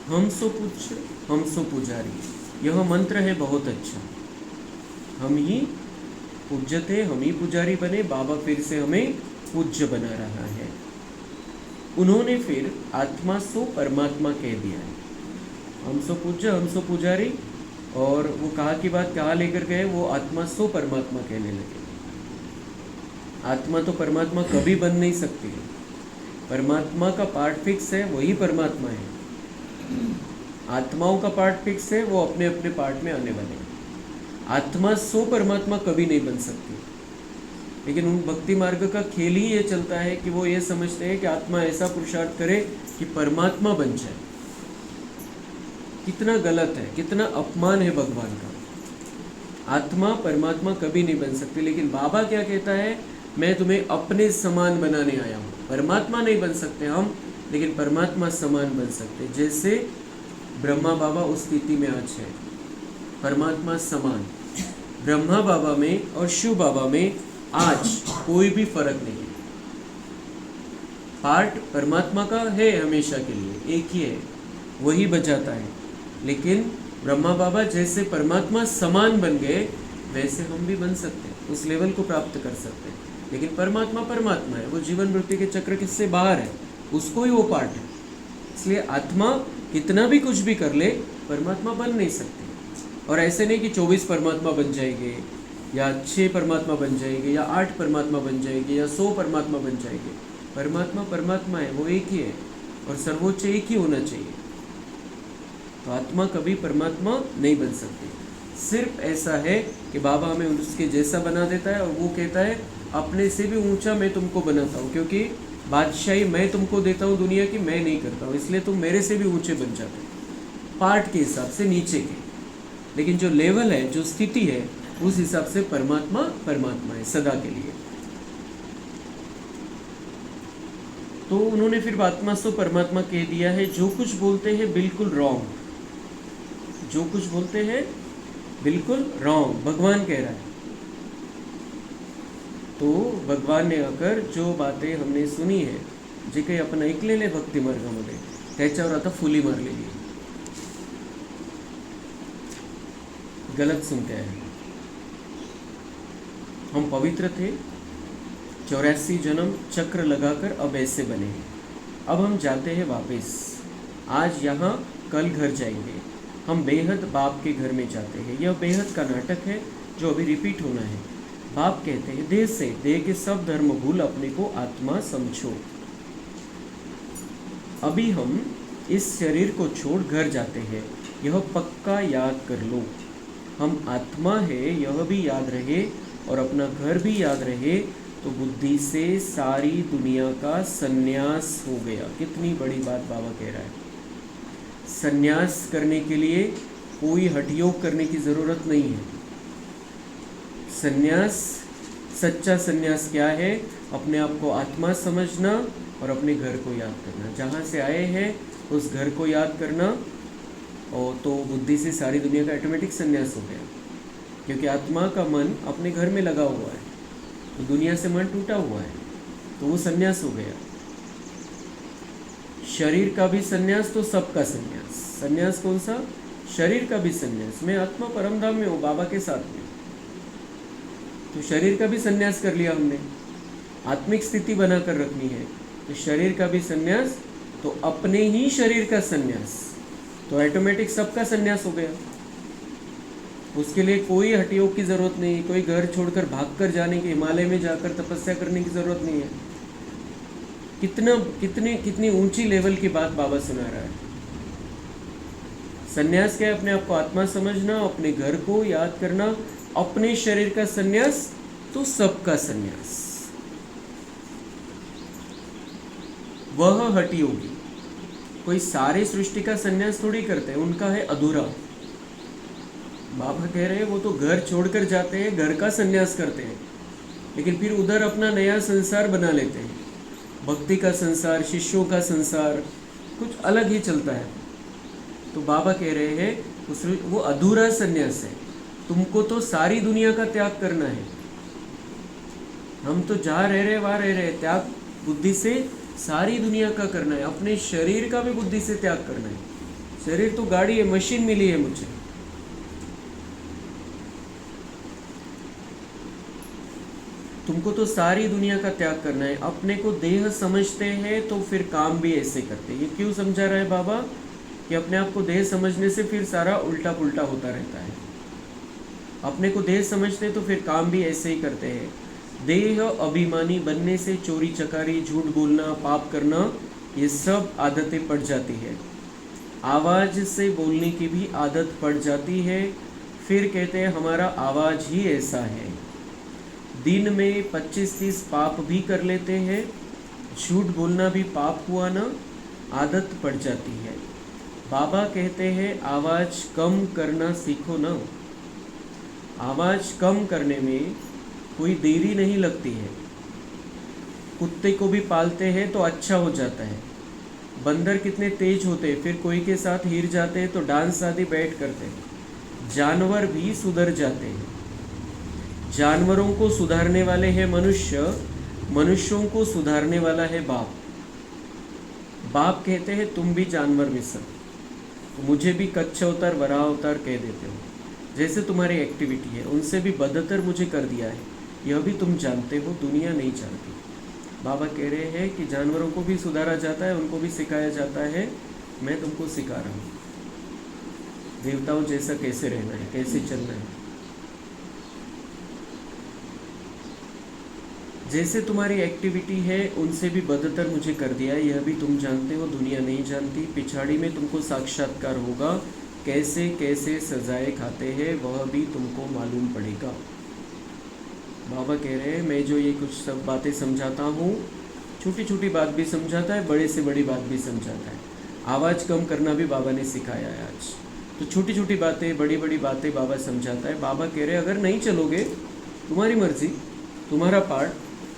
हम सो पूज्य हम सो पुजारी, यह मंत्र है बहुत अच्छा। हम ही पूज्य थे, हम ही पुजारी बने, बाबा फिर से हमें पूज्य बना रहा है। उन्होंने फिर आत्मा सो परमात्मा कह दिया है। हम सो पूज्य हम सो पुजारी, और वो कहा की बात कहाँ लेकर गए, वो आत्मा सो परमात्मा कहने लगे। आत्मा तो परमात्मा कभी बन नहीं सकती है। परमात्मा का पार्ट फिक्स है, वही परमात्मा है। आत्माओं का पार्ट फिक्स है, वो अपने अपने पार्ट में आने वाले हैं। आत्मा सो परमात्मा कभी नहीं बन सकती। लेकिन उन भक्ति मार्ग का खेल ही ये चलता है कि वो ये समझते हैं कि आत्मा ऐसा पुरुषार्थ करे कि परमात्मा बन जाए। कितना गलत है, कितना अपमान है भगवान का। आत्मा परमात्मा कभी नहीं बन सकती। लेकिन बाबा क्या कहता है, मैं तुम्हें अपने समान बनाने आया हूँ। परमात्मा नहीं बन सकते हम, लेकिन परमात्मा समान बन सकते। जैसे ब्रह्मा बाबा उस स्थिति में आज है, परमात्मा समान। ब्रह्मा बाबा में और शिव बाबा में आज कोई भी फर्क नहीं है। पार्ट परमात्मा का है हमेशा के लिए, एक ही है, वही बचाता है। लेकिन ब्रह्मा बाबा जैसे परमात्मा समान बन गए, वैसे हम भी बन सकते हैं, उस लेवल को प्राप्त कर सकते हैं। लेकिन परमात्मा परमात्मा है, वो जीवन मृत्यु के चक्र किससे बाहर है, उसको ही वो पार्ट है। इसलिए आत्मा कितना भी कुछ भी कर ले, परमात्मा बन नहीं सकती। और ऐसे नहीं कि 24 परमात्मा बन जाएंगे, या 6 परमात्मा बन जाएंगे, या 8 परमात्मा बन जाएंगे, या 100 परमात्मा बन जाएंगे। परमात्मा परमात्मा है, वो एक ही है, और सर्वोच्च एक ही होना चाहिए। तो आत्मा कभी परमात्मा नहीं बन सकती। सिर्फ ऐसा है कि बाबा हमें उसके जैसा बना देता है, और वो कहता है अपने से भी ऊंचा मैं तुमको बनाता हूँ, क्योंकि बादशाही मैं तुमको देता हूँ दुनिया की, मैं नहीं करता हूँ, इसलिए तुम मेरे से भी ऊंचे बन जाते हो पार्ट के हिसाब से, नीचे के। लेकिन जो लेवल है, जो स्थिति है, उस हिसाब से परमात्मा परमात्मा है सदा के लिए। तो उन्होंने फिर आत्मा सो परमात्मा कह दिया है। जो कुछ बोलते हैं बिल्कुल रॉन्ग, जो कुछ बोलते हैं बिल्कुल रॉन्ग, भगवान कह रहा है। तो भगवान ने आकर जो बातें हमने सुनी है, जे काही आपण ऐकलेले भक्ती मार्गामध्ये, त्याच्यावर आता फुली मारलेली आहे। गलत सुनते हैं। हम पवित्र थे, 84 जन्म चक्र लगाकर अब ऐसे बने हैं। अब हम जाते हैं वापस, आज यहाँ कल घर जाएंगे। हम बेहद बाप के घर में जाते हैं। यह बेहद का नाटक है जो अभी रिपीट होना है। बाप कहते हैं, देह से देह के सब धर्म भूल अपने को आत्मा समझो। अभी हम इस शरीर को छोड़ घर जाते हैं, यह पक्का याद कर लो। हम आत्मा है, यह भी याद रहे, और अपना घर भी याद रहे, तो बुद्धि से सारी दुनिया का संन्यास हो गया। कितनी बड़ी बात बाबा कह रहा है। संन्यास करने के लिए कोई हठयोग करने की ज़रूरत नहीं है। संन्यास, सच्चा संन्यास क्या है? अपने आप को आत्मा समझना और अपने घर को याद करना। जहाँ से आए हैं उस घर को याद करना, और तो बुद्धि से सारी दुनिया का ऑटोमेटिक संन्यास हो गया। क्योंकि आत्मा का मन अपने घर में लगा हुआ है, तो दुनिया से मन टूटा हुआ है, तो वो संन्यास हो गया। शरीर का भी संन्यास तो सबका संन्यास। संन्यास कौन सा? शरीर का भी संन्यास। मैं आत्मा परमधाम में हूँ, बाबा के साथ में, तो शरीर का भी संन्यास कर लिया हमने। आत्मिक स्थिति बनाकर रखनी है तो शरीर का भी संन्यास, तो अपने ही शरीर का संन्यास, तो ऑटोमेटिक सबका संन्यास हो गया। उसके लिए कोई हठयोग की जरूरत नहीं, कोई घर छोड़कर भागकर जाने की, हिमालय में जाकर तपस्या करने की जरूरत नहीं है। कितनी ऊंची लेवल की बात बाबा सुना रहा है। संन्यास क्या है? अपने आप को आत्मा समझना, अपने घर को याद करना, अपने शरीर का संन्यास तो सबका संन्यास। वह हठ योगी। कोई सारे सृष्टि का संन्यास थोड़ी करते हैं, उनका है अधूरा। बाबा कह रहे हैं वो तो घर छोड़कर जाते हैं, घर का संन्यास करते हैं, लेकिन फिर उधर अपना नया संसार बना लेते हैं। भक्ति का संसार, शिष्यों का संसार कुछ अलग ही चलता है। तो बाबा कह रहे हैं वो अधूरा संन्यास है। तुमको तो सारी दुनिया का त्याग करना है। हम तो जहाँ रह रहे वहाँ रह रहे, त्याग बुद्धि से सारी दुनिया का करना है। अपने शरीर का भी बुद्धि से त्याग करना है। शरीर तो गाड़ी है, मशीन मिली है मुझे। तुमको तो सारी दुनिया का त्याग करना है। अपने को देह समझते हैं तो फिर काम भी ऐसे करते हैं। ये क्यों समझा रहा है बाबा कि अपने आप को देह समझने से फिर सारा उल्टा पुल्टा होता रहता है। अपने को देह समझते हैं तो फिर काम भी ऐसे ही करते हैं। देह अभिमानी बनने से चोरी चकारी, झूठ बोलना, पाप करना, ये सब आदतें पड़ जाती है। आवाज़ से बोलने की भी आदत पड़ जाती है। फिर कहते हैं हमारा आवाज़ ही ऐसा है। दिन में 25-30 पाप भी कर लेते हैं। झूठ बोलना भी पाप हुआ ना, आदत पड़ जाती है। बाबा कहते हैं आवाज़ कम करना सीखो ना। आवाज़ कम करने में कोई देरी नहीं लगती है। कुत्ते को भी पालते हैं तो अच्छा हो जाता है। बंदर कितने तेज होते हैं, फिर कोई के साथ हिर जाते हैं तो डांस आदि बैठ करते हैं। जानवर भी सुधर जाते हैं। जानवरों को सुधारने वाले हैं मनुष्य, मनुष्यों को सुधारने वाला है बाप। बाप कहते हैं तुम भी जानवर में सब, तो मुझे भी कच्छ अवतार, वराह अवतार कह देते हो। जैसे तुम्हारी एक्टिविटी है उनसे भी बदतर मुझे कर दिया है, यह भी तुम जानते हो, दुनिया नहीं जानती। बाबा कह रहे हैं कि जानवरों को भी सुधारा जाता है, उनको भी सिखाया जाता है। मैं तुमको सिखा रहा हूँ देवताओं जैसा कैसे रहना है, कैसे चलना है। जैसे तुम्हारी एक्टिविटी है उनसे भी बदतर मुझे कर दिया है, यह भी तुम जानते हो, दुनिया नहीं जानती। पिछाड़ी में तुमको साक्षात्कार होगा, कैसे कैसे सजाए खाते हैं वह भी तुमको मालूम पड़ेगा। बाबा कह रहे हैं मैं जो ये कुछ सब बातें समझाता हूँ, छोटी छोटी बात भी समझाता है, बड़े से बड़ी बात भी समझाता है। आवाज़ कम करना भी बाबा ने सिखाया है आज। तो छोटी छोटी बातें, बड़ी बड़ी बातें बाबा समझाता है। बाबा कह रहे हैं अगर नहीं चलोगे तुम्हारी मर्जी, तुम्हारा पार्ट,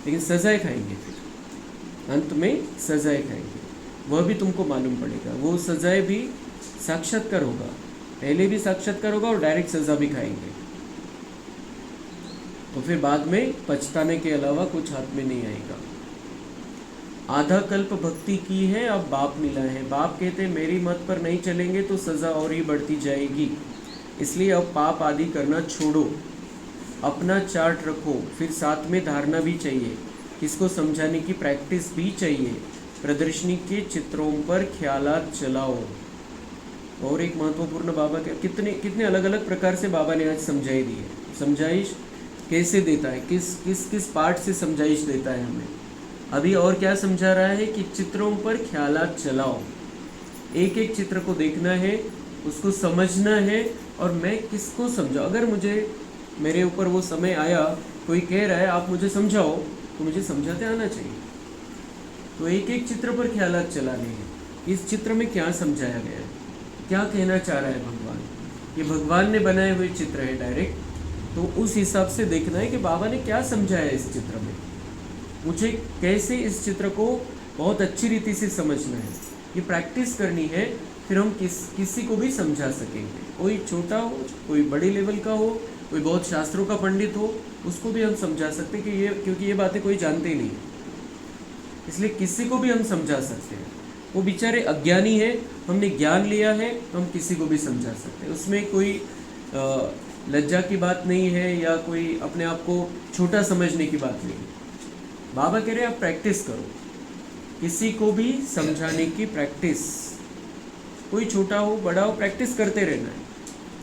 लेकिन सजाएं खाएंगे। फिर अंत में सजाएं खाएंगे, वह भी तुमको मालूम पड़ेगा। वो सजाएं भी साक्षात्कार होगा, पहले भी साक्षात्कार होगा और डायरेक्ट सज़ा भी खाएंगे। तो फिर बाद में पछताने के अलावा कुछ हाथ में नहीं आएगा। आधा कल्प भक्ति की है, अब बाप मिला है। बाप कहते हैं मेरी मत पर नहीं चलेंगे तो सज़ा और ही बढ़ती जाएगी, इसलिए अब पाप आदि करना छोड़ो, अपना चार्ट रखो। फिर साथ में धारणा भी चाहिए, किसको समझाने की प्रैक्टिस भी चाहिए। प्रदर्शनी के चित्रों पर ख्यालात चलाओ। और एक महत्वपूर्ण बाबा के कितने अलग अलग प्रकार से बाबा ने आज समझाई दी है। समझाइश कैसे देता है, किस पार्ट से समझाइश देता है हमें। अभी और क्या समझा रहा है कि चित्रों पर ख्यालात चलाओ। एक एक चित्र को देखना है, उसको समझना है, और मैं किसको समझाऊँ। अगर मेरे ऊपर वो समय आया, कोई कह रहा है आप मुझे समझाओ, तो मुझे समझाते आना चाहिए। तो एक एक चित्र पर ख्यालात चलाने हैं। इस चित्र में क्या समझाया गया है, क्या कहना चाह रहा है भगवान। ये भगवान ने बनाए हुए चित्र है डायरेक्ट, तो उस हिसाब से देखना है कि बाबा ने क्या समझाया इस चित्र में। मुझे कैसे इस चित्र को बहुत अच्छी रीति से समझना है, ये प्रैक्टिस करनी है। फिर हम किसी को भी समझा सकेंगे। कोई छोटा हो, कोई बड़े लेवल का हो, कोई बहुत शास्त्रों का पंडित हो, उसको भी हम समझा सकते हैं क्योंकि ये बातें कोई जानते ही नहीं है, इसलिए किसी को भी हम समझा सकते हैं। वो बेचारे अज्ञानी है, हमने ज्ञान लिया है, हम किसी को भी समझा सकते हैं, उसमें कोई लज्जा की बात नहीं है या कोई अपने आप को छोटा समझने की बात नहीं है। बाबा कह रहे हैं आप प्रैक्टिस करो, किसी को भी समझाने की प्रैक्टिस, कोई छोटा हो बड़ा हो प्रैक्टिस करते रहना है,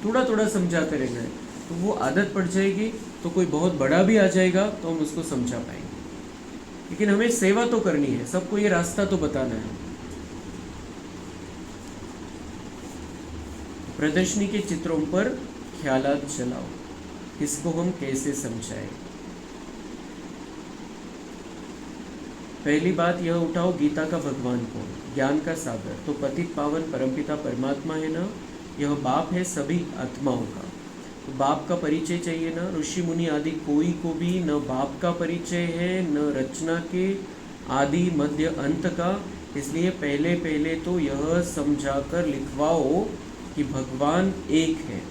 थोड़ा थोड़ा समझाते रहना है, तो वो आदत पड़ जाएगी, तो कोई बहुत बड़ा भी आ जाएगा तो हम उसको समझा पाएंगे। लेकिन हमें सेवा तो करनी है, सबको ये रास्ता तो बताना है। प्रदर्शनी के चित्रों पर ख्यालात चलाओ, इसको हम कैसे समझाएं। पहली बात यह उठाओ, गीता का भगवान कौन, ज्ञान का सागर तो पतित पावन परमपिता परमात्मा है ना, यह बाप है सभी आत्माओं का। तो बाप का परिचय चाहिए ना, ऋषि मुनि आदि कोई को भी न बाप का परिचय है, न रचना के आदि मध्य अंत का। इसलिए पहले पहले तो यह समझाकर लिखवाओ कि भगवान एक है,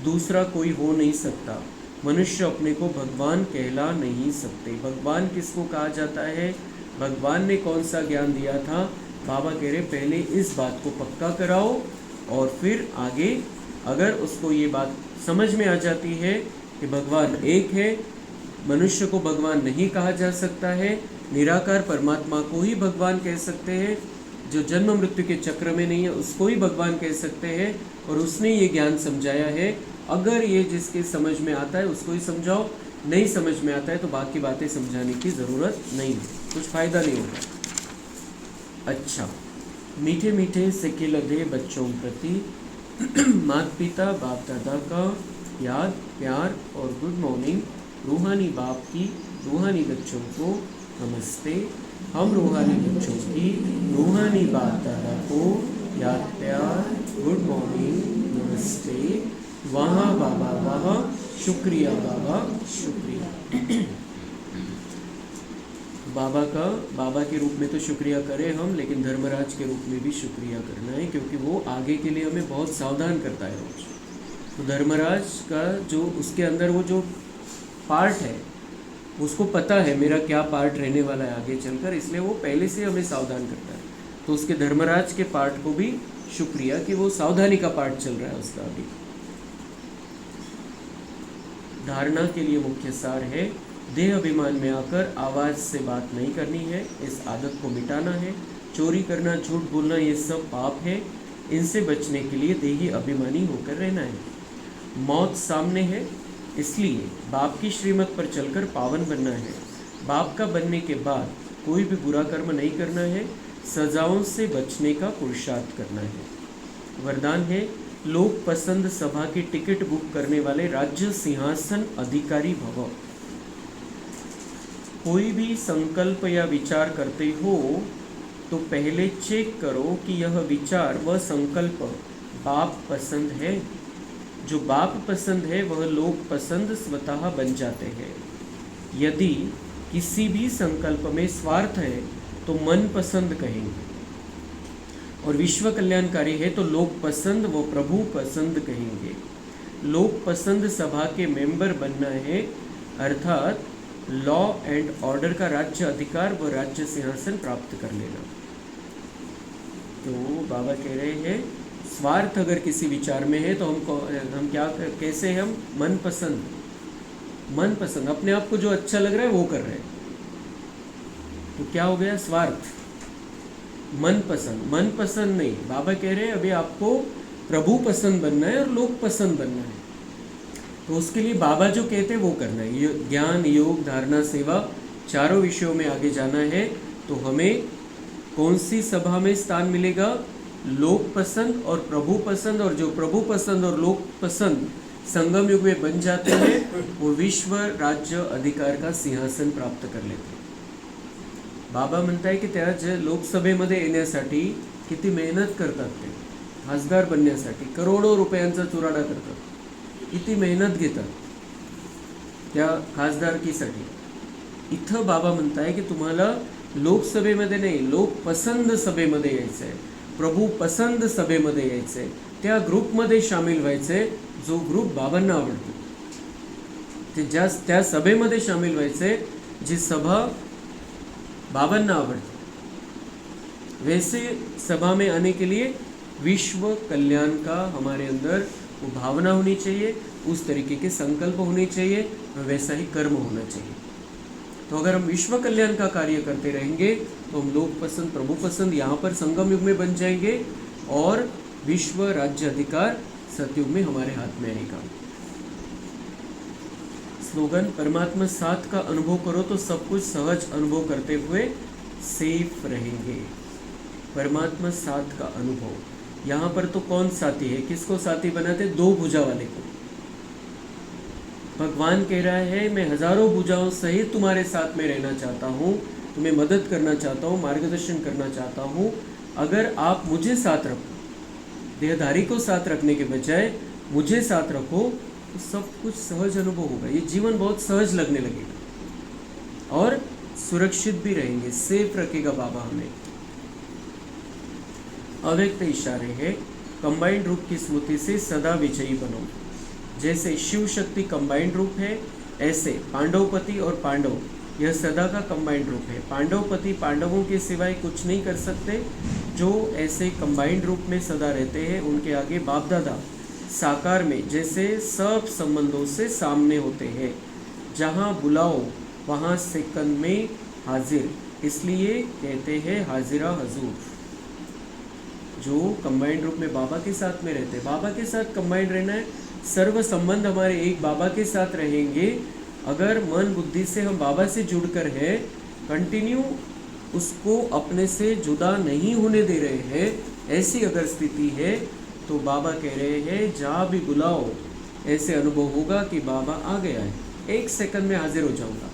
दूसरा कोई हो नहीं सकता। मनुष्य अपने को भगवान कहला नहीं सकते। भगवान किसको कहा जाता है, भगवान ने कौन सा ज्ञान दिया था। बाबा कह रहे पहले इस बात को पक्का कराओ और फिर आगे अगर उसको ये बात समझ में आ जाती है कि भगवान एक है, मनुष्य को भगवान नहीं कहा जा सकता है, निराकार परमात्मा को ही भगवान कह सकते हैं, जो जन्म मृत्यु के चक्र में नहीं है उसको ही भगवान कह सकते हैं, और उसने ये ज्ञान समझाया है। अगर ये जिसके समझ में आता है उसको ही समझाओ, नहीं समझ में आता है तो बाकी बातें समझाने की ज़रूरत नहीं है, कुछ फ़ायदा नहीं होगा। अच्छा, मीठे मीठे सिक्के लदे बच्चों प्रति माता पिता बाप दादा का याद प्यार और गुड मॉर्निंग। रूहानी बाप की रूहानी बच्चों को नमस्ते। हम रूहानी बच्चों की रूहानी बाप दादा को याद प्यार गुड मॉर्निंग नमस्ते। वहाँ बाबा वहाँ, शुक्रिया बाबा शुक्रिया। बाबा के रूप में तो शुक्रिया करें हम, लेकिन धर्मराज के रूप में भी शुक्रिया करना है, क्योंकि वो आगे के लिए हमें बहुत सावधान करता है रोज। तो धर्मराज का जो उसके अंदर वो जो पार्ट है, उसको पता है मेरा क्या पार्ट रहने वाला है आगे चलकर, इसलिए वो पहले से हमें सावधान करता है। तो उसके धर्मराज के पार्ट को भी शुक्रिया कि वो सावधानी का पार्ट चल रहा है उसका अभी। धारणा के लिए मुख्य सार है, देह अभिमान में आकर आवाज़ से बात नहीं करनी है, इस आदत को मिटाना है। चोरी करना, झूठ बोलना, ये सब पाप है, इनसे बचने के लिए देही अभिमानी होकर रहना है। मौत सामने है, इसलिए बाप की श्रीमत पर चलकर पावन बनना है। बाप का बनने के बाद कोई भी बुरा कर्म नहीं करना है, सजाओं से बचने का पुरुषार्थ करना है। वरदान है, लोक पसंद सभा की टिकट बुक करने वाले राज्य सिंहासन अधिकारी भव। कोई भी संकल्प या विचार करते हो तो पहले चेक करो कि यह विचार व संकल्प बाप पसंद है। जो बाप पसंद है वह लोक पसंद स्वतः बन जाते हैं। यदि किसी भी संकल्प में स्वार्थ है तो मन पसंद कहेंगे, और विश्व कल्याणकारी है तो लोक पसंद व प्रभु पसंद कहेंगे। लोक पसंद सभा के मेंबर बनना है, अर्थात लॉ एंड ऑर्डर का राज्य अधिकार व राज्य सिंहासन प्राप्त कर लेना। तो बाबा कह रहे हैं, स्वार्थ अगर किसी विचार में है तो हम क्या कैसे हम मन पसंद अपने आप को जो अच्छा लग रहा है वो कर रहे हैं, तो क्या हो गया, स्वार्थ। मन पसंद नहीं, बाबा कह रहे हैं अभी आपको प्रभु पसंद बनना है और लोक पसंद बनना है। तो उसके लिए बाबा जो कहते हैं वो करना है। ज्ञान, योग, धारणा, सेवा, चारों विषयों में आगे जाना है। तो हमें कौन सी सभा में स्थान मिलेगा, लोक पसंद और प्रभु पसंद, और जो प्रभु पसंद और लोक पसंद संगम युग में बन जाते हैं वो विश्व राज्य अधिकार का सिंहासन प्राप्त कर लेते हैं। बाबा म्हणताय की त्या जे लोकसभेमध्ये येण्यासाठी किती मेहनत करतात, ते खासदार बनण्यासाठी करोडो रुपयांचा चुराडा करतात, किती मेहनत घेतात त्या खासदारकीसाठी। इथं बाबा म्हणताय की तुम्हाला लोकसभेमध्ये नाही, लोक पसंद सभेमध्ये यायचं आहे, प्रभू पसंद सभेमध्ये यायचं आहे, त्या ग्रुपमध्ये सामील व्हायचं आहे जो ग्रुप बाबांना आवडतो, ते त्या सभेमध्ये सामील व्हायचं आहे जी सभा बाबांना आवडते। वैसे सभा में आने के लिए विश्व कल्याण का हमारे अंदर वो भावना होनी चाहिए, उस तरीके के संकल्प होने चाहिए, वैसा ही कर्म होना चाहिए। तो अगर हम विश्व कल्याण का कार्य करते रहेंगे तो हम लोक पसंद प्रभु पसंद यहाँ पर संगम युग में बन जाएंगे और विश्व राज्य अधिकार सतयुग में हमारे हाथ में आएगा। स्लोगन, परमात्मा साथ का अनुभव करो तो सब कुछ सहज अनुभव करते हुए सेफ रहेंगे। परमात्मा साथ का अनुभव, यहाँ पर तो कौन साथी है, किसको साथी बनाते? दो भुजा वाले को। भगवान कह रहा है मैं हजारों भुजाओं सहित तुम्हारे साथ में रहना चाहता हूँ, तुम्हें मदद करना चाहता हूँ, मार्गदर्शन करना चाहता हूँ। अगर आप मुझे साथ रखो, देहधारी को साथ रखने के बजाय मुझे साथ रखो, तो सब कुछ सहज अनुभव होगा। ये जीवन बहुत सहज लगने लगेगा और सुरक्षित भी रहेंगे, सेफ रखेगा बाबा हमें। अव्यक्त इशारे है, कंबाइंड रूप की स्मृति से सदा विजयी बनो। जैसे शिव शक्ति कंबाइंड रूप है, ऐसे पांडवपति और पांडव यह सदा का कंबाइंड रूप है। पांडवपति पांडवों के सिवाय कुछ नहीं कर सकते। जो ऐसे कंबाइंड रूप में सदा रहते हैं उनके आगे बाप दादा साकार में जैसे सब संबंधों से सामने होते हैं। जहाँ बुलाओ वहाँ सेकंड में हाजिर, इसलिए कहते हैं हाजिरा हजूर। जो कंबाइंड रूप में बाबा के साथ में रहते हैं, बाबा के साथ कंबाइंड रहना है, सर्व संबंध हमारे एक बाबा के साथ रहेंगे। अगर मन बुद्धि से हम बाबा से जुड़कर है, कंटिन्यू उसको अपने से जुदा नहीं होने दे रहे हैं, ऐसी अगर स्थिति है तो बाबा कह रहे हैं जहाँ भी बुलाओ ऐसे अनुभव होगा कि बाबा आ गया है, एक सेकंड में हाजिर हो जाऊंगा।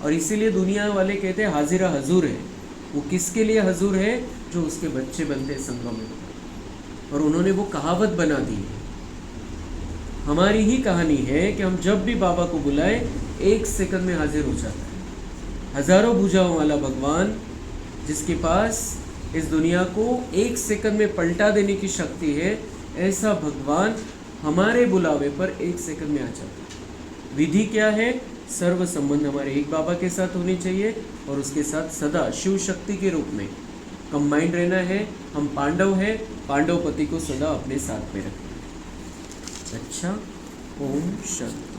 और इसीलिए दुनिया वाले कहते हैं हाजिरा हजूर है। वो किसके लिए हजूर है? जो उसके बच्चे बनते संगम में, और उन्होंने वो कहावत बना दी है। हमारी ही कहानी है कि हम जब भी बाबा को बुलाए एक सेकंड में हाजिर हो जाता है। हजारों भुजाओं वाला भगवान जिसके पास इस दुनिया को एक सेकंड में पलटा देने की शक्ति है, ऐसा भगवान हमारे बुलावे पर एक सेकंड में आ जाता है। विधि क्या है? सर्व संबंध हमारे एक बाबा के साथ होनी चाहिए और उसके साथ सदा शिव शक्ति के रूप में कंबाइंड रहना है। हम पांडव हैं, पांडवपति को सदा अपने साथ में रखें। अच्छा, ओम शांति।